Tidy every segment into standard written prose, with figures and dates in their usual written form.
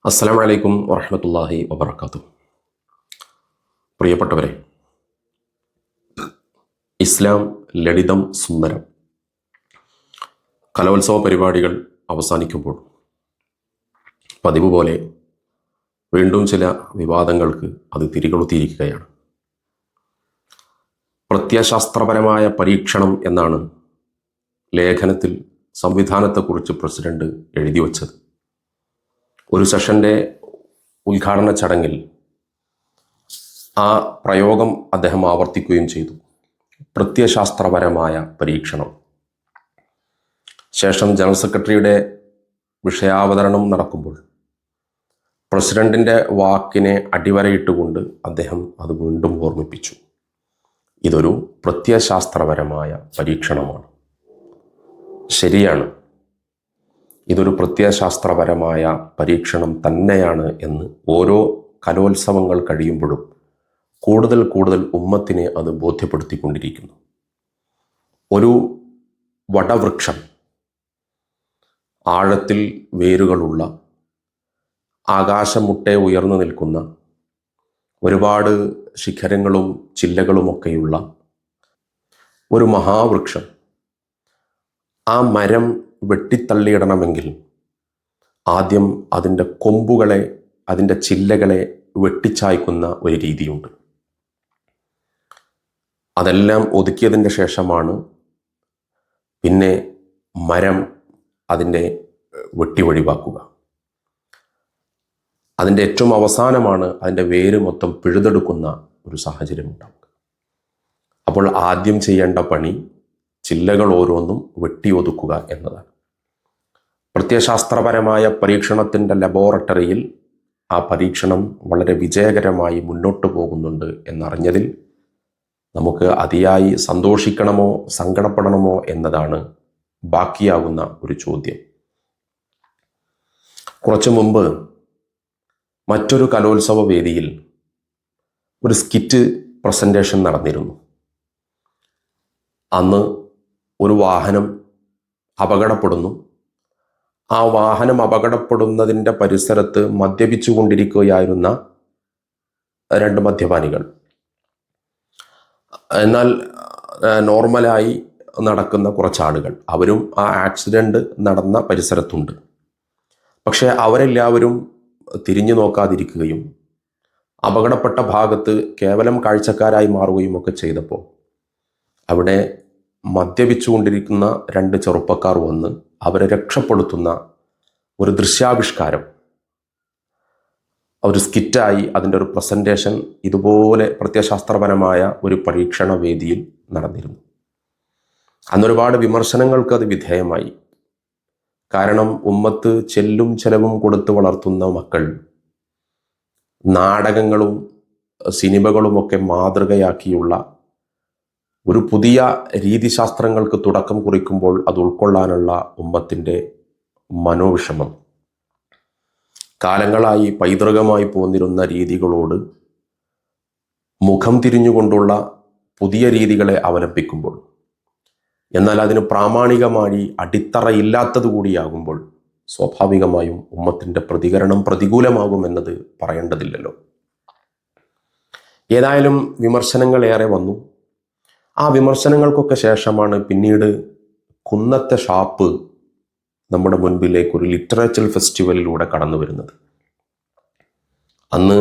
അസ്സലാമു അലൈക്കും വറഹ്മത്തുള്ളാഹി വബറകാതുഹു. പ്രിയപ്പെട്ടവരെ, ഇസ്ലാം ലളിതം സുന്ദരം കലോത്സവ പരിപാടികൾ അവസാനിക്കുമ്പോൾ പതിവ് പോലെ വീണ്ടും ചില വിവാദങ്ങൾക്ക് അത് തിരികൊളുത്തിയിരിക്കുകയാണ്. പ്രത്യയശാസ്ത്രപരമായ പരീക്ഷണം എന്നാണ് ലേഖനത്തിൽ സംവിധാനത്തെക്കുറിച്ച് പ്രസിഡന്റ് എഴുതി വച്ചത്. ഒരു സെഷൻ്റെ ഉദ്ഘാടന ചടങ്ങിൽ ആ പ്രയോഗം അദ്ദേഹം ആവർത്തിക്കുകയും ചെയ്തു. പ്രത്യയശാസ്ത്രപരമായ പരീക്ഷണം. ശേഷം ജനറൽ സെക്രട്ടറിയുടെ വിഷയാവതരണം നടക്കുമ്പോൾ പ്രസിഡന്റിൻ്റെ വാക്കിനെ അടിവരയിട്ടുകൊണ്ട് അദ്ദേഹം അത് വീണ്ടും ഓർമ്മിപ്പിച്ചു. ഇതൊരു പ്രത്യയശാസ്ത്രപരമായ പരീക്ഷണമാണ്. ശരിയാണ്, ഇതൊരു പ്രത്യയശാസ്ത്രപരമായ പരീക്ഷണം തന്നെയാണ് എന്ന് ഓരോ കലോത്സവങ്ങൾ കഴിയുമ്പോഴും കൂടുതൽ കൂടുതൽ ഉമ്മത്തിനെ അത് ബോധ്യപ്പെടുത്തിക്കൊണ്ടിരിക്കുന്നു. ഒരു വടവൃക്ഷം, ആഴത്തിൽ വേരുകളുള്ള, ആകാശമുട്ടെ ഉയർന്നു നിൽക്കുന്ന, ഒരുപാട് ശിഖരങ്ങളും ചില്ലകളുമൊക്കെയുള്ള ഒരു മഹാവൃക്ഷം, ആ മരം വെട്ടിത്തള്ളിയിടണമെങ്കിൽ ആദ്യം അതിൻ്റെ കൊമ്പുകളെ, അതിൻ്റെ ചില്ലകളെ വെട്ടിച്ചായ്ക്കുന്ന ഒരു രീതിയുണ്ട്. അതെല്ലാം ഒതുക്കിയതിൻ്റെ ശേഷമാണ് പിന്നെ മരം അതിൻ്റെ വെട്ടി ഒഴിവാക്കുക. അതിൻ്റെ ഏറ്റവും അവസാനമാണ് അതിൻ്റെ വേര് മൊത്തം പിഴുതെടുക്കുന്ന ഒരു സാഹചര്യം ഉണ്ടാവുക. അപ്പോൾ ആദ്യം ചെയ്യേണ്ട പണി ചില്ലകൾ ഓരോന്നും വെട്ടി ഒതുക്കുക എന്നതാണ്. പ്രത്യയശാസ്ത്രപരമായ പരീക്ഷണത്തിൻ്റെ ലബോറട്ടറിയിൽ ആ പരീക്ഷണം വളരെ വിജയകരമായി മുന്നോട്ട് പോകുന്നുണ്ട് എന്നറിഞ്ഞതിൽ നമുക്ക് അതിയായി സന്തോഷിക്കണമോ സങ്കടപ്പെടണമോ എന്നതാണ് ബാക്കിയാകുന്ന ഒരു ചോദ്യം. കുറച്ചു മുമ്പ് മറ്റൊരു കലോത്സവ വേദിയിൽ ഒരു സ്കിറ്റ് പ്രസൻറ്റേഷൻ നടന്നിരുന്നു. അന്ന് ഒരു വാഹനം അപകടപ്പെടുന്നു. ആ വാഹനം അപകടപ്പെടുന്നതിൻ്റെ പരിസരത്ത് മദ്യപിച്ചു കൊണ്ടിരിക്കുകയായിരുന്ന രണ്ട് മദ്യപാനികൾ. എന്നാൽ നോർമലായി നടക്കുന്ന കുറച്ചാളുകൾ, അവരും ആ ആക്സിഡൻറ്റ് നടന്ന പരിസരത്തുണ്ട്. പക്ഷേ അവരെല്ലാവരും തിരിഞ്ഞു നോക്കാതിരിക്കുകയും അപകടപ്പെട്ട ഭാഗത്ത് കേവലം കാഴ്ചക്കാരായി മാറുകയും ഒക്കെ ചെയ്തപ്പോൾ അവിടെ മദ്യപിച്ചുകൊണ്ടിരിക്കുന്ന രണ്ട് ചെറുപ്പക്കാർ വന്ന് അവരെ രക്ഷപ്പെടുത്തുന്ന ഒരു ദൃശ്യാവിഷ്കാരം, ഒരു സ്കിറ്റായി അതിൻ്റെ ഒരു പ്രസൻറ്റേഷൻ ഇതുപോലെ പ്രത്യയശാസ്ത്രപരമായ ഒരു പരീക്ഷണ വേദിയിൽ നടന്നിരുന്നു. അന്നൊരുപാട് വിമർശനങ്ങൾക്ക് അത് വിധേയമായി. കാരണം ഉമ്മത്ത് ചെല്ലും ചെലവും കൊടുത്ത് വളർത്തുന്ന മക്കൾ നാടകങ്ങളും സിനിമകളുമൊക്കെ മാതൃകയാക്കിയുള്ള ഒരു പുതിയ രീതിശാസ്ത്രങ്ങൾക്ക് തുടക്കം കുറിക്കുമ്പോൾ അത് ഉൾക്കൊള്ളാനുള്ള ഉമ്മത്തിൻ്റെ മനോവിഷമം, കാലങ്ങളായി പൈതൃകമായി പോന്നിരുന്ന രീതികളോട് മുഖം തിരിഞ്ഞുകൊണ്ടുള്ള പുതിയ രീതികളെ അവലംബിക്കുമ്പോൾ, എന്നാൽ അതിന് പ്രാമാണികമായി അടിത്തറയില്ലാത്തത് കൂടിയാകുമ്പോൾ സ്വാഭാവികമായും ഉമ്മത്തിൻ്റെ പ്രതികരണം പ്രതികൂലമാകുമെന്നത് പറയേണ്ടതില്ലല്ലോ. ഏതായാലും വിമർശനങ്ങൾ ഏറെ വന്നു. ആ വിമർശനങ്ങൾക്കൊക്കെ ശേഷമാണ് പിന്നീട് കുന്നത്തെ ഷാപ്പ് നമ്മുടെ മുൻപിലേക്ക് ഒരു ലിറ്ററേച്ചർ ഫെസ്റ്റിവലിലൂടെ കടന്നു വരുന്നത്. അന്ന്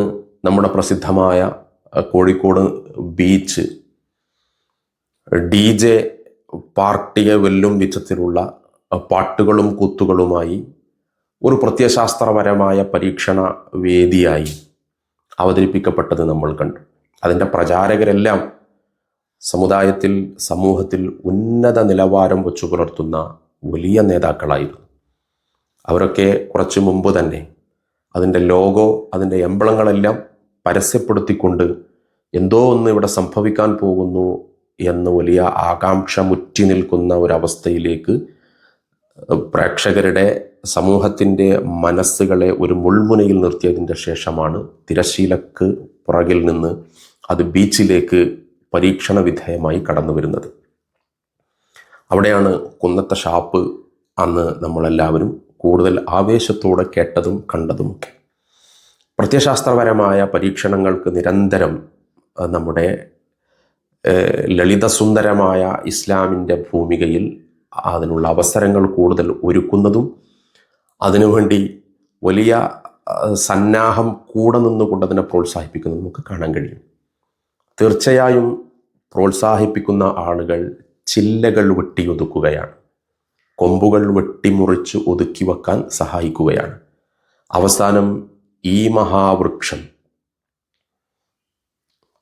നമ്മുടെ പ്രസിദ്ധമായ കോഴിക്കോട് ബീച്ച് DJ പാർട്ടിയെ വെല്ലും വിധത്തിലുള്ള പാട്ടുകളും കൂത്തുകളുമായി ഒരു പ്രത്യയശാസ്ത്രപരമായ പരീക്ഷണ വേദിയായി അവതരിപ്പിക്കപ്പെട്ടത് നമ്മൾ കണ്ടു. അതിൻ്റെ പ്രചാരകരെല്ലാം സമുദായത്തിൽ, സമൂഹത്തിൽ ഉന്നത നിലവാരം വെച്ചു പുലർത്തുന്ന വലിയ നേതാക്കളായിരുന്നു. അവരൊക്കെ കുറച്ചു മുമ്പ് തന്നെ അതിൻ്റെ ലോഗോ, അതിൻ്റെ എംബ്ലങ്ങളെല്ലാം പരസ്യപ്പെടുത്തിക്കൊണ്ട് എന്തോ ഒന്ന് ഇവിടെ സംഭവിക്കാൻ പോകുന്നു എന്ന് വലിയ ആകാംക്ഷ മുറ്റി നിൽക്കുന്ന ഒരവസ്ഥയിലേക്ക് പ്രേക്ഷകരുടെ, സമൂഹത്തിൻ്റെ മനസ്സുകളെ ഒരു മുൾമുനയിൽ നിർത്തിയതിൻ്റെ ശേഷമാണ് തിരശീലക്ക് പുറകിൽ നിന്ന് അത് ബീച്ചിലേക്ക് പരീക്ഷണ വിധേയമായി കടന്നു വരുന്നത്. അവിടെയാണ് കുന്നത്തെ ഷാപ്പ് അന്ന് നമ്മളെല്ലാവരും കൂടുതൽ ആവേശത്തോടെ കേട്ടതും കണ്ടതുമൊക്കെ. പ്രത്യയശാസ്ത്രപരമായ പരീക്ഷണങ്ങൾക്ക് നിരന്തരം നമ്മുടെ ലളിതസുന്ദരമായ ഇസ്ലാമിൻ്റെ ഭൂമികയിൽ അതിനുള്ള അവസരങ്ങൾ കൂടുതൽ ഒരുക്കുന്നതും അതിനുവേണ്ടി വലിയ സന്നാഹം കൂടെ നിന്നുകൊണ്ട് അതിനെ പ്രോത്സാഹിപ്പിക്കുന്നതും നമുക്ക് കാണാൻ കഴിയും. തീർച്ചയായും പ്രോത്സാഹിപ്പിക്കുന്ന ആളുകൾ ചില്ലകൾ വെട്ടിയൊതുക്കുകയാണ്, കൊമ്പുകൾ വെട്ടിമുറിച്ച് ഒതുക്കി വെക്കാൻ സഹായിക്കുകയാണ്. അവസാനം ഈ മഹാവൃക്ഷം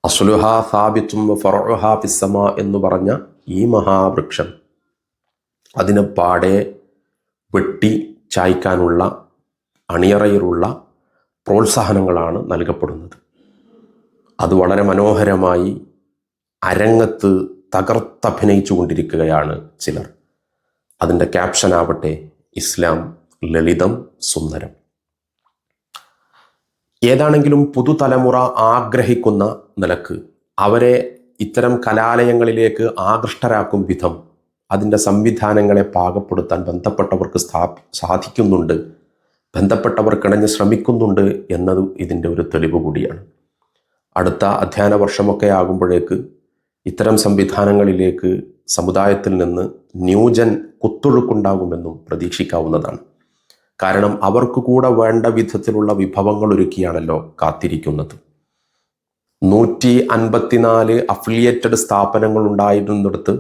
അസ്ലുഹ സാബിത്തും ഫറഉഹ ഫിസ്സമാ എന്ന് പറഞ്ഞ ഈ മഹാവൃക്ഷം അതിനെ പാടെ വെട്ടി ചായ്ക്കാനുള്ള അണിയറയിലുള്ള പ്രോത്സാഹനങ്ങളാണ് നൽകപ്പെടുന്നത്. അത് വളരെ മനോഹരമായി അരങ്ങത്ത് തകർത്തഭിനയിച്ചു കൊണ്ടിരിക്കുകയാണ് ചിലർ. അതിൻ്റെ ക്യാപ്ഷനാവട്ടെ ഇസ്ലാം ലളിതം സുന്ദരം. ഏതാണെങ്കിലും പുതുതലമുറ ആഗ്രഹിക്കുന്ന നിലക്ക് അവരെ ഇത്തരം കലാലയങ്ങളിലേക്ക് ആകൃഷ്ടരാക്കും വിധം അതിൻ്റെ സംവിധാനങ്ങളെ പാകപ്പെടുത്താൻ ബന്ധപ്പെട്ടവർക്ക് സാധിക്കുന്നുണ്ട്, ബന്ധപ്പെട്ടവർ കിണഞ്ഞ് ശ്രമിക്കുന്നുണ്ട് എന്നത് ഇതിൻ്റെ ഒരു തെളിവ് കൂടിയാണ്. അടുത്ത അധ്യയന വർഷമൊക്കെ ആകുമ്പോഴേക്ക് ഇത്തരം സംവിധാനങ്ങളിലേക്ക് സമുദായത്തിൽ നിന്ന് ന്യൂജൻ കുത്തൊഴുക്കുണ്ടാകുമെന്നും പ്രതീക്ഷിക്കാവുന്നതാണ്. കാരണം അവർക്ക് കൂടെ വേണ്ട വിധത്തിലുള്ള വിഭവങ്ങൾ ഒരുക്കിയാണല്ലോ കാത്തിരിക്കുന്നത്. 154 അഫിലിയേറ്റഡ് സ്ഥാപനങ്ങൾ ഉണ്ടായിരുന്നിടത്ത്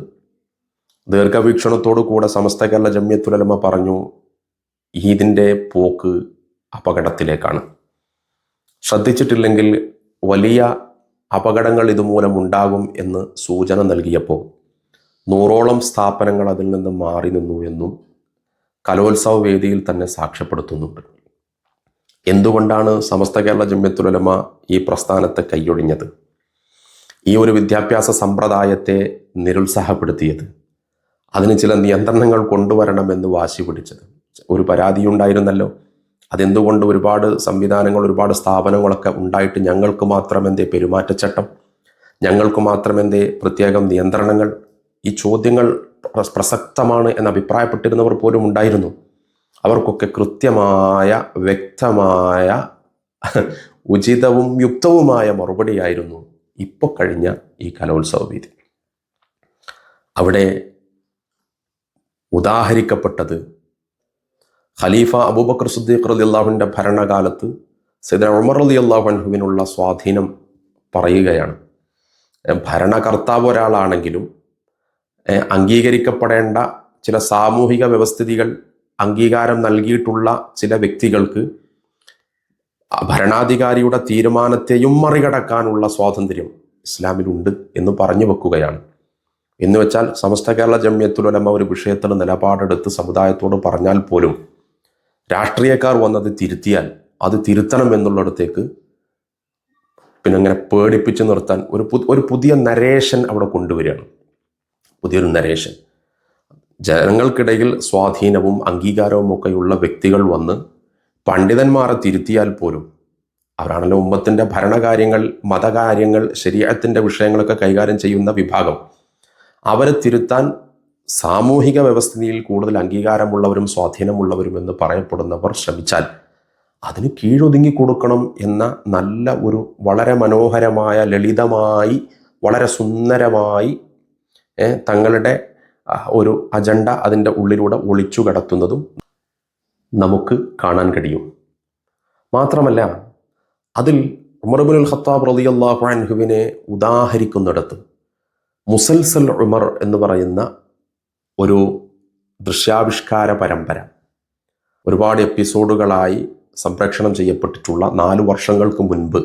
ദീർഘവീക്ഷണത്തോടു കൂടെ സമസ്ത കേരള ജംഇയ്യത്തുൽ ഉലമ പറഞ്ഞു, ഇതിൻ്റെ പോക്ക് അപകടത്തിലേക്കാണ്. ശ്രദ്ധിച്ചിട്ടില്ലെങ്കിൽ വലിയ അപകടങ്ങൾ ഇതുമൂലം ഉണ്ടാകും എന്ന് സൂചന നൽകിയപ്പോൾ 100ഓളം സ്ഥാപനങ്ങൾ അതിൽ നിന്ന് മാറി നിന്നു എന്നും കലോത്സവ വേദിയിൽ തന്നെ സാക്ഷ്യപ്പെടുത്തുന്നുണ്ട്. എന്തുകൊണ്ടാണ് സമസ്ത കേരള ജംഇയ്യത്തുൽ ഉലമ ഈ പ്രസ്ഥാനത്തെ കൈയൊഴിഞ്ഞത്, ഈ ഒരു വിദ്യാഭ്യാസ സമ്പ്രദായത്തെ നിരുത്സാഹപ്പെടുത്തിയത്, അതിന് ചില നിയന്ത്രണങ്ങൾ കൊണ്ടുവരണമെന്ന് വാശി പിടിച്ചത്? ഒരു പരാതിയുണ്ടായിരുന്നല്ലോ, അതെന്തുകൊണ്ട് ഒരുപാട് സംവിധാനങ്ങൾ ഒരുപാട് സ്ഥാപനങ്ങളൊക്കെ ഉണ്ടായിട്ട് ഞങ്ങൾക്ക് മാത്രം എന്തേ പെരുമാറ്റച്ചട്ടം, ഞങ്ങൾക്ക് മാത്രം എന്തേ പ്രത്യേകം നിയന്ത്രണങ്ങൾ? ഈ ചോദ്യങ്ങൾ പ്രസക്തമാണ് എന്ന് അഭിപ്രായപ്പെട്ടിരുന്നവർ പോലും ഉണ്ടായിരുന്നു. അവർക്കൊക്കെ കൃത്യമായ വ്യക്തമായ ഉചിതവും യുക്തവുമായ മറുപടിയായിരുന്നു ഇപ്പോൾ കഴിഞ്ഞ ഈ കലോത്സവ വേദി. അവിടെ ഉദാഹരിക്കപ്പെട്ടത് ഖലീഫ അബൂബക്കർ സിദ്ദീഖ് റളിയല്ലാഹുവിൻ്റെ ഭരണകാലത്ത് സയ്യിദ് ഉമർ റളിയല്ലാഹു അൻഹുവിനുള്ള സ്വാധീനം പറയുകയാണ്. ഭരണകർത്താവ് ഒരാളാണെങ്കിലും അംഗീകരിക്കപ്പെടേണ്ട ചില സാമൂഹിക വ്യവസ്ഥിതികൾ അംഗീകാരം നൽകിയിട്ടുള്ള ചില വ്യക്തികൾക്ക് ഭരണാധികാരിയുടെ തീരുമാനത്തെയും മറികടക്കാനുള്ള സ്വാതന്ത്ര്യം ഇസ്ലാമിലുണ്ട് എന്ന് പറഞ്ഞു വെക്കുകയാണ്. എന്ന് വെച്ചാൽ സമസ്ത കേരള ജംഇയ്യത്തുൽ ഉലമ ഒരു വിഷയത്തിൽ നിലപാടെടുത്ത് സമുദായത്തോട് പറഞ്ഞാൽ പോലും രാഷ്ട്രീയക്കാർ വന്നത് തിരുത്തിയാൽ അത് തിരുത്തണം എന്നുള്ളിടത്തേക്ക് പിന്നെ അങ്ങനെ പേടിപ്പിച്ച് നിർത്താൻ ഒരു പുതിയ നരേഷൻ അവിടെ കൊണ്ടുവരികയാണ്. പുതിയൊരു നരേഷൻ, ജനങ്ങൾക്കിടയിൽ സ്വാധീനവും അംഗീകാരവും ഒക്കെയുള്ള വ്യക്തികൾ വന്ന് പണ്ഡിതന്മാരെ തിരുത്തിയാൽ പോലും, അവരാണല്ലോ ഉമ്മത്തിൻ്റെ ഭരണകാര്യങ്ങൾ, മതകാര്യങ്ങൾ, ശരീഅത്തിൻ്റെ വിഷയങ്ങളൊക്കെ കൈകാര്യം ചെയ്യുന്ന വിഭാഗം, അവരെ തിരുത്താൻ സാമൂഹിക വ്യവസ്ഥയിൽ കൂടുതൽ അംഗീകാരമുള്ളവരും സ്വാധീനമുള്ളവരും എന്ന് പറയപ്പെടുന്നവർ ശ്രമിച്ചാൽ അതിന് കീഴൊതുങ്ങി കൊടുക്കണം എന്ന നല്ല ഒരു വളരെ മനോഹരമായ, ലളിതമായി, വളരെ സുന്ദരമായി തങ്ങളുടെ ഒരു അജണ്ട അതിൻ്റെ ഉള്ളിലൂടെ ഒളിച്ചു കടത്തുന്നതും നമുക്ക് കാണാൻ കഴിയും. മാത്രമല്ല അതിൽ ഉമർ ഇബ്നുൽ ഖത്താബ് റളിയല്ലാഹു അൻഹുവിനെ ഉദാഹരിക്കുന്നിടത്ത് മുസൽസൽ ഉമർ എന്ന് പറയുന്ന ഒരു ദൃശ്യാവിഷ്കാര പരമ്പര ഒരുപാട് എപ്പിസോഡുകളായി സംപ്രേഷണം ചെയ്യപ്പെട്ടിട്ടുള്ള 4 വർഷങ്ങൾക്ക് മുൻപ്,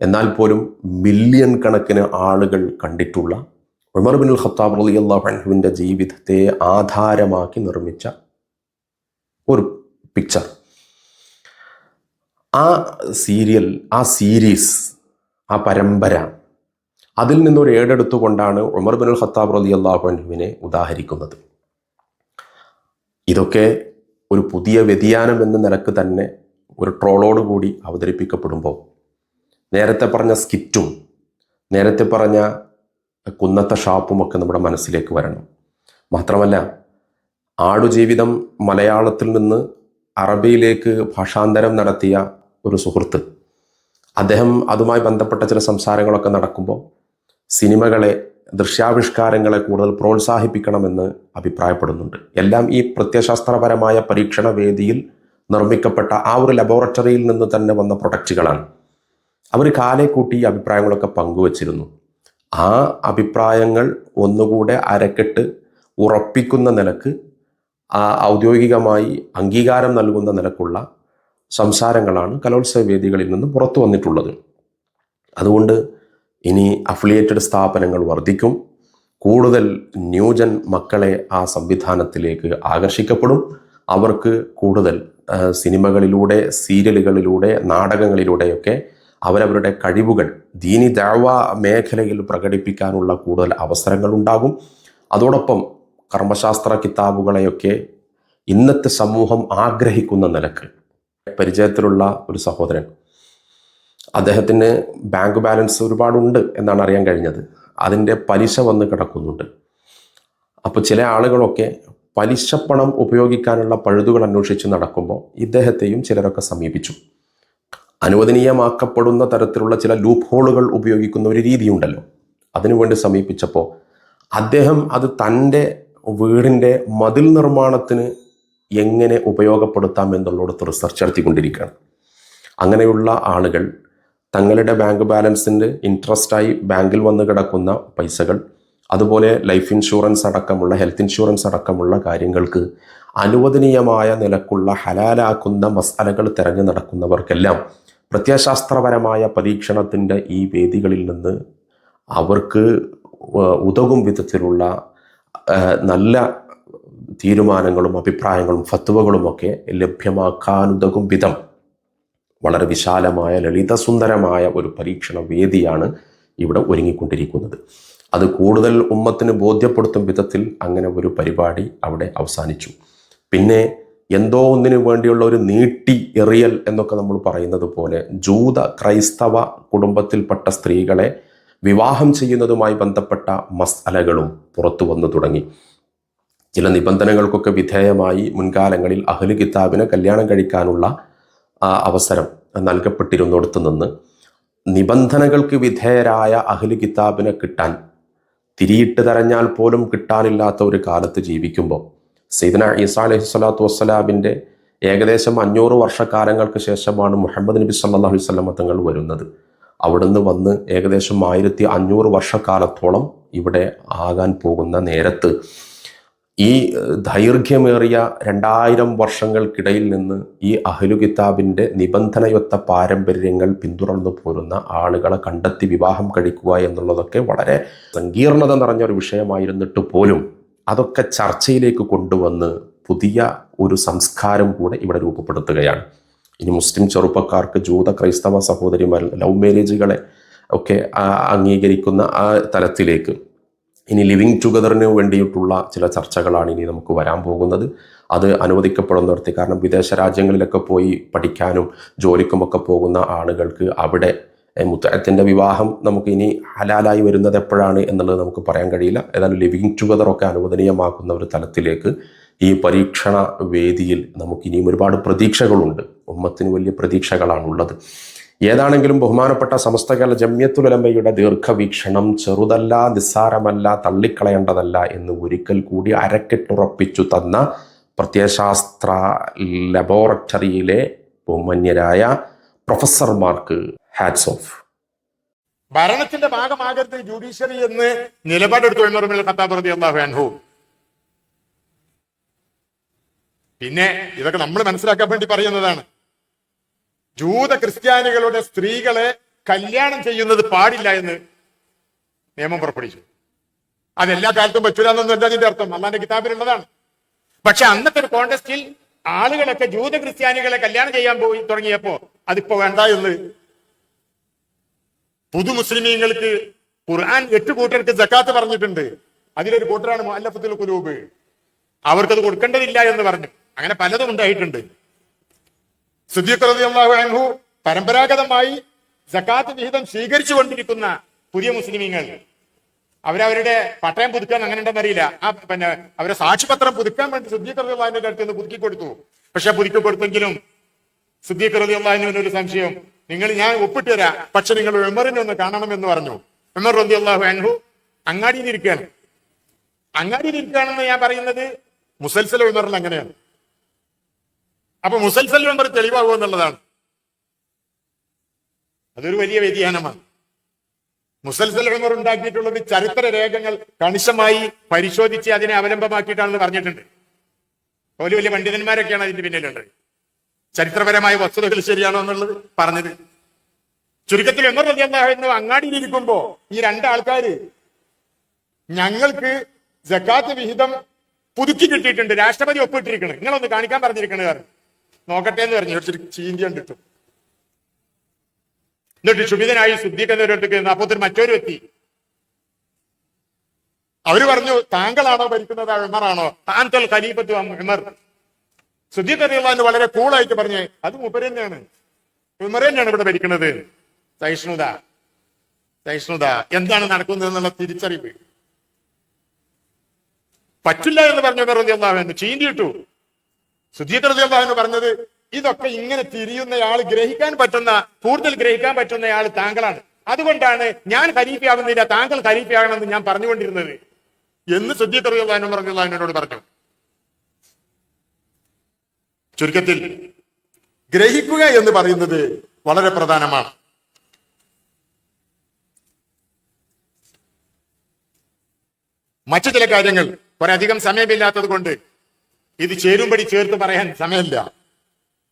എന്നാൽ പോലും മില്യൺ കണക്കിന് ആളുകൾ കണ്ടിട്ടുള്ള ഉമർ ഇബ്നുൽ ഖത്താബ് റളിയല്ലാഹു അൻഹുവിൻ്റെ ജീവിതത്തെ ആധാരമാക്കി നിർമ്മിച്ച ഒരു പിക്ചർ, ആ സീരിയൽ, ആ സീരീസ്, ആ പരമ്പര, അതിൽ നിന്നൊരു ഏടെടുത്തുകൊണ്ടാണ് ഉമർ ഇബ്നുൽ ഖത്താബ് റളിയല്ലാഹു അൻഹുവിനെ ഉദാഹരിക്കുന്നത്. ഇതൊക്കെ ഒരു പുതിയ വ്യതിയാനം എന്ന നിലക്ക് തന്നെ ഒരു ട്രോളോടുകൂടി അവതരിപ്പിക്കപ്പെടുമ്പോൾ നേരത്തെ പറഞ്ഞ സ്കിറ്റും നേരത്തെ പറഞ്ഞ കുന്നത്തെ ഷാപ്പുമൊക്കെ നമ്മുടെ മനസ്സിലേക്ക് വരണം. മാത്രമല്ല ആടുജീവിതം മലയാളത്തിൽ നിന്ന് അറബിയിലേക്ക് ഭാഷാന്തരം നടത്തിയ ഒരു സുഹൃത്ത്, അദ്ദേഹം അതുമായി ബന്ധപ്പെട്ട ചില സംസാരങ്ങളൊക്കെ നടക്കുമ്പോൾ സിനിമകളെ, ദൃശ്യാവിഷ്കാരങ്ങളെ കൂടുതൽ പ്രോത്സാഹിപ്പിക്കണമെന്ന് അഭിപ്രായപ്പെടുന്നുണ്ട്. എല്ലാം ഈ പ്രത്യയശാസ്ത്രപരമായ പരീക്ഷണ വേദിയിൽ നിർമ്മിക്കപ്പെട്ട ആ ഒരു ലബോറട്ടറിയിൽ നിന്ന് തന്നെ വന്ന പ്രൊഡക്റ്റുകളാണ്. അവർ കാലേ കൂട്ടി ഈ അഭിപ്രായങ്ങളൊക്കെ പങ്കുവച്ചിരുന്നു. ആ അഭിപ്രായങ്ങൾ ഒന്നുകൂടെ അരക്കെട്ട് ഉറപ്പിക്കുന്ന നിലക്ക്, ഔദ്യോഗികമായി അംഗീകാരം നൽകുന്ന നിലക്കുള്ള സംസാരങ്ങളാണ് കലോത്സവ വേദികളിൽ നിന്ന് പുറത്തു വന്നിട്ടുള്ളത്. അതുകൊണ്ട് ഇനി അഫിലിയേറ്റഡ് സ്ഥാപനങ്ങൾ വർദ്ധിക്കും. കൂടുതൽ ന്യൂജൻ മക്കളെ ആ സംവിധാനത്തിലേക്ക് ആകർഷിക്കപ്പെടും. അവർക്ക് കൂടുതൽ സിനിമകളിലൂടെ, സീരിയലുകളിലൂടെ, നാടകങ്ങളിലൂടെയൊക്കെ അവരവരുടെ കഴിവുകൾ ദീനി ദഅവ മേഖലയിൽ പ്രകടിപ്പിക്കാനുള്ള കൂടുതൽ അവസരങ്ങൾ ഉണ്ടാകും. അതോടൊപ്പം കർമ്മശാസ്ത്ര കിതാബുകളെയൊക്കെ ഇന്നത്തെ സമൂഹം ആഗ്രഹിക്കുന്ന നിലക്ക്, പരിചയത്തിലുള്ള ഒരു സഹോദരൻ, അദ്ദേഹത്തിന് ബാങ്ക് ബാലൻസ് ഒരുപാടുണ്ട് എന്നാണ് അറിയാൻ കഴിഞ്ഞത്. അതിൻ്റെ പലിശ വന്ന് കിടക്കുന്നുണ്ട്. അപ്പോൾ ചില ആളുകളൊക്കെ പലിശപ്പണം ഉപയോഗിക്കാനുള്ള പഴുതുകൾ അന്വേഷിച്ച് നടക്കുമ്പോൾ ഇദ്ദേഹത്തെയും ചിലരൊക്കെ സമീപിച്ചു. അനുവദനീയമാക്കപ്പെടുന്ന തരത്തിലുള്ള ചില ലൂപ്പ് ഹോളുകൾ ഉപയോഗിക്കുന്ന ഒരു രീതിയുണ്ടല്ലോ, അതിനുവേണ്ടി സമീപിച്ചപ്പോൾ അദ്ദേഹം അത് തൻ്റെ വീടിൻ്റെ മതിൽ നിർമ്മാണത്തിന് എങ്ങനെ ഉപയോഗപ്പെടുത്താം എന്നുള്ളിടത്ത് റിസർച്ച് നടത്തിക്കൊണ്ടിരിക്കുകയാണ്. അങ്ങനെയുള്ള ആളുകൾ തങ്ങളുടെ ബാങ്ക് ബാലൻസിൻ്റെ ഇൻട്രസ്റ്റായി ബാങ്കിൽ വന്ന് കിടക്കുന്ന പൈസകൾ, അതുപോലെ ലൈഫ് ഇൻഷുറൻസ് അടക്കമുള്ള, ഹെൽത്ത് ഇൻഷുറൻസ് അടക്കമുള്ള കാര്യങ്ങൾക്ക് അനുവദനീയമായ നിലക്കുള്ള ഹലാലാക്കുന്ന മസാലകൾ തിരഞ്ഞു നടക്കുന്നവർക്കെല്ലാം പ്രത്യയശാസ്ത്രപരമായ പരീക്ഷണത്തിൻ്റെ ഈ വേദികളിൽ നിന്ന് അവർക്ക് ഉതകും വിധത്തിലുള്ള നല്ല തീരുമാനങ്ങളും അഭിപ്രായങ്ങളും ഫത്വകളുമൊക്കെ ലഭ്യമാക്കാനുതകും വിധം വളരെ വിശാലമായ, ലളിതസുന്ദരമായ ഒരു പരീക്ഷണ വേദിയാണ് ഇവിടെ ഒരുങ്ങിക്കൊണ്ടിരിക്കുന്നത്. അത് കൂടുതൽ ഉമ്മത്തിന് ബോധ്യപ്പെടുത്തും വിധത്തിൽ അങ്ങനെ ഒരു പരിപാടി അവിടെ അവസാനിച്ചു. പിന്നെ എന്തോ ഒന്നിനു വേണ്ടിയുള്ള ഒരു നീട്ടി എറിയൽ എന്നൊക്കെ നമ്മൾ പറയുന്നത് പോലെ ജൂത ക്രൈസ്തവ കുടുംബത്തിൽപ്പെട്ട സ്ത്രീകളെ വിവാഹം ചെയ്യുന്നതുമായി ബന്ധപ്പെട്ട മസ്അലകളും പുറത്തു വന്നു തുടങ്ങി. ചില നിബന്ധനകൾക്കൊക്കെ വിധേയമായി മുൻകാലങ്ങളിൽ അഹ്ലു കിതാബിനെ കല്യാണം കഴിക്കാനുള്ള അവസരം നൽകപ്പെട്ടിരുന്നിടത്തു നിന്ന് നിബന്ധനകൾക്ക് വിധേയരായ അഹ്ലു കിതാബിനെ കിട്ടാൻ തിരിയിട്ട് തെരഞ്ഞാൽ പോലും കിട്ടാനില്ലാത്ത ഒരു കാലത്ത് ജീവിക്കുമ്പോൾ സയ്യിദന ഈസാ അലൈഹി സ്വലാത്തു വസ്സലാമിൻ്റെ ഏകദേശം 500 വർഷക്കാലങ്ങൾക്ക് ശേഷമാണ് മുഹമ്മദ് നബി സല്ലല്ലാഹു അലൈഹി വസല്ലം തങ്ങൾ വരുന്നത്. അവിടുന്ന് വന്ന് ഏകദേശം 1500 വർഷക്കാലത്തോളം ഇവിടെ ആകാൻ പോകുന്ന നേരത്ത് ഈ ദൈർഘ്യമേറിയ 2000 വർഷങ്ങൾക്കിടയിൽ നിന്ന് ഈ അഹ്ലു കിതാബിൻ്റെ നിബന്ധനയൊത്ത പാരമ്പര്യങ്ങൾ പിന്തുടർന്നു പോരുന്ന ആളുകളെ കണ്ടെത്തി വിവാഹം കഴിക്കുക എന്നുള്ളതൊക്കെ വളരെ സങ്കീർണത നിറഞ്ഞൊരു വിഷയമായിരുന്നിട്ട് പോലും അതൊക്കെ ചർച്ചയിലേക്ക് കൊണ്ടുവന്ന് പുതിയ ഒരു സംസ്കാരം കൂടെ ഇവിടെ രൂപപ്പെടുത്തുകയാണ്. ഇനി മുസ്ലിം ചെറുപ്പക്കാർക്ക് ജൂത ക്രൈസ്തവ സഹോദരിമാർ ലവ് മാരേജുകളെ ഒക്കെ അംഗീകരിക്കുന്ന ആ തലത്തിലേക്ക് ഇനി ലിവിങ് ടുഗദറിന് വേണ്ടിയിട്ടുള്ള ചില ചർച്ചകളാണ് ഇനി നമുക്ക് വരാൻ പോകുന്നത്. അത് അനുവദിക്കപ്പെടുന്നിടത്ത്, കാരണം വിദേശ രാജ്യങ്ങളിലൊക്കെ പോയി പഠിക്കാനും ജോലിക്കുമൊക്കെ പോകുന്ന ആളുകൾക്ക് അവിടെ മുത്തഅത്തിൻ്റെ വിവാഹം നമുക്ക് ഇനി ഹലാലായി വരുന്നത് എപ്പോഴാണ് എന്നുള്ളത് നമുക്ക് പറയാൻ കഴിയില്ല. ഏതായാലും ലിവിങ് ടുഗദറൊക്കെ അനുവദനീയമാക്കുന്ന ഒരു തലത്തിലേക്ക് ഈ പരീക്ഷണ വേദിയിൽ നമുക്കിനിയും ഒരുപാട് പ്രതീക്ഷകളുണ്ട്. ഉമ്മത്തിന് വലിയ പ്രതീക്ഷകളാണുള്ളത്. ഏതാണെങ്കിലും ബഹുമാനപ്പെട്ട സമസ്ത കേരള ജംഇയ്യത്തുൽ ഉലമയുടെ ദീർഘവീക്ഷണം ചെറുതല്ല, നിസ്സാരമല്ല, തള്ളിക്കളയേണ്ടതല്ല എന്ന് ഒരിക്കൽ കൂടി അരക്കെട്ടുറപ്പിച്ചു തന്ന പ്രത്യയശാസ്ത്ര ലബോറട്ടറിയിലെ ബഹുമാന്യരായ പ്രൊഫസർമാർക്ക് ഹാറ്റ്സ് ഓഫ്. ഭരണത്തിന്റെ ഭാഗമാകരുത് ജുഡീഷ്യറി എന്ന് നിലപാടെടുത്തു ഉമർ ഇബ്നുൽ ഖത്താബ് റളിയല്ലാഹു അൻഹു. പിന്നെ ഇതൊക്കെ നമ്മൾ മനസ്സിലാക്കാൻ വേണ്ടി പറയുന്നതാണ്. ജൂത ക്രിസ്ത്യാനികളുടെ സ്ത്രീകളെ കല്യാണം ചെയ്യുന്നത് പാടില്ല എന്ന് നിയമം പുറപ്പെടുവിച്ചു. അതെല്ലാ കാലത്തും പറ്റൂല എന്നൊന്നും അതിന്റെ അർത്ഥം, അള്ളാന്റെ കിതാബിലുള്ളതാണ്. പക്ഷെ അന്നത്തെ ഒരു കോണ്ടസ്റ്റിൽ ആളുകളൊക്കെ ജൂത ക്രിസ്ത്യാനികളെ കല്യാണം ചെയ്യാൻ പോയി തുടങ്ങിയപ്പോ അതിപ്പോ വേണ്ട എന്ന് പുതു മുസ്ലിമീങ്ങൾക്ക് ഖുർആൻ 8 കൂട്ടർക്ക് സക്കാത്ത് പറഞ്ഞിട്ടുണ്ട്. അതിലൊരു കൂട്ടരാണ് മുഅല്ലഫത്തുൽ ഖുലൂബ്. അവർക്കത് കൊടുക്കേണ്ടതില്ല എന്ന് പറഞ്ഞു. അങ്ങനെ പലതും ഉണ്ടായിട്ടുണ്ട്. സിദ്ദീഖ് റളിയല്ലാഹു അൻഹു പരമ്പരാഗതമായി സക്കാത്ത് വിഹിതം സ്വീകരിച്ചു കൊണ്ടിരിക്കുന്ന പുതിയ മുസ്ലിമീങ്ങൾ അവരവരുടെ പട്ടയം പുതുക്കാൻ അങ്ങനെ ഉണ്ടെന്നറിയില്ല. പിന്നെ അവരെ സാക്ഷിപത്രം പുതുക്കാൻ വേണ്ടി സിദ്ദീഖ് റളിയല്ലാഹുവിന്റെ അടുത്ത് നിന്ന് പുതുക്കി കൊടുത്തു. പക്ഷെ പുതുക്കി കൊടുത്തെങ്കിലും സിദ്ദീഖ് റളിയല്ലാഹു അൻഹുവിന് ഒരു സംശയം, ഞാൻ ഒപ്പിട്ട് തരാം, പക്ഷെ നിങ്ങൾ ഉമറിനെ ഒന്ന് കാണണമെന്ന് പറഞ്ഞു. ഉമർ റളിയല്ലാഹു അൻഹു അങ്ങാടിയിൽ ഇരിക്കുകയാണ്. അങ്ങാടിയിൽ ഇരിക്കുകയാണെന്ന് ഞാൻ പറയുന്നത് മുസൽസൽ ഉമറിൽ അങ്ങനെയാണ്. അപ്പൊ മുസൽസൽ ഉമർ തെളിവാകുക എന്നുള്ളതാണ്. അതൊരു വലിയ വ്യതിയാനമാണ്. മുസൽസൽ ഉമർ ഉണ്ടാക്കിയിട്ടുള്ളത് ചരിത്ര രേഖകൾ കണിശമായി പരിശോധിച്ച് അതിനെ അവലംബമാക്കിയിട്ടാണെന്ന് പറഞ്ഞിട്ടുണ്ട്. വലിയ വലിയ പണ്ഡിതന്മാരൊക്കെയാണ് അതിന്റെ പിന്നിലുള്ളത്. ചരിത്രപരമായ വസ്തുതകൾ ശരിയാണോ എന്നുള്ളത് പറഞ്ഞത്. ചുരുക്കത്തിൽ ഉമർ റളിയല്ലാഹു അൻഹു അങ്ങാടിയിലിരിക്കുമ്പോ ഈ രണ്ടാൾക്കാര് ഞങ്ങൾക്ക് സക്കാത്ത് വിഹിതം പുതുക്കി കിട്ടിയിട്ടുണ്ട്, രാഷ്ട്രപതി ഒപ്പിട്ടിരിക്കണ്, നിങ്ങളൊന്ന് കാണിക്കാൻ പറഞ്ഞിരിക്കണ നോക്കട്ടെ എന്ന് പറഞ്ഞു. ചീന്തി കണ്ടിട്ടു. എന്നിട്ട് ക്ഷുഭിതനായി സിദ്ദീഖ് എന്നൊരിടത്തേക്ക് അപ്പോത്തിന് മറ്റൊരു എത്തി. അവര് പറഞ്ഞു, താങ്കളാണോ ഭരിക്കുന്നത് ഉമറാണോ? താങ്കൾ ഖലീഫത്തു ഉമർ. സിദ്ദീഖ് റളിയല്ലാഹു അൻഹു വളരെ കൂളായിട്ട് പറഞ്ഞേ, അത് മൂപ്പര് തന്നെയാണ്, ഉമർ തന്നെയാണ് ഇവിടെ ഭരിക്കുന്നത്. സഹിഷ്ണുത എന്താണ് നടക്കുന്നത് എന്നുള്ള തിരിച്ചറിവ്. പറ്റില്ല എന്ന് പറഞ്ഞു ഉമർ റളിയല്ലാഹു അൻഹു ചീന്തിയിട്ടു. സിദ്ദീഖ് റളിയല്ലാഹു അൻഹു പറഞ്ഞത്, ഇതൊക്കെ ഇങ്ങനെ തിരിയുന്നയാൾ, കൂടുതൽ ഗ്രഹിക്കാൻ പറ്റുന്നയാൾ താങ്കളാണ്. അതുകൊണ്ടാണ് ഞാൻ ഖലീഫയാകുന്നില്ല, താങ്കൾ ഖലീഫയാകണമെന്ന് ഞാൻ പറഞ്ഞുകൊണ്ടിരുന്നത് എന്ന് സിദ്ദീഖ് റളിയല്ലാഹു അൻഹു റളിയല്ലാഹു പറഞ്ഞു. ചുരുക്കത്തിൽ ഗ്രഹിക്കുക എന്ന് പറയുന്നത് വളരെ പ്രധാനമാണ്. മറ്റു ചില കാര്യങ്ങൾ ഒരധികം സമയമില്ലാത്തത് കൊണ്ട് ഇത് ചേരുംപടി ചേർത്ത് പറയാൻ സമയമില്ല.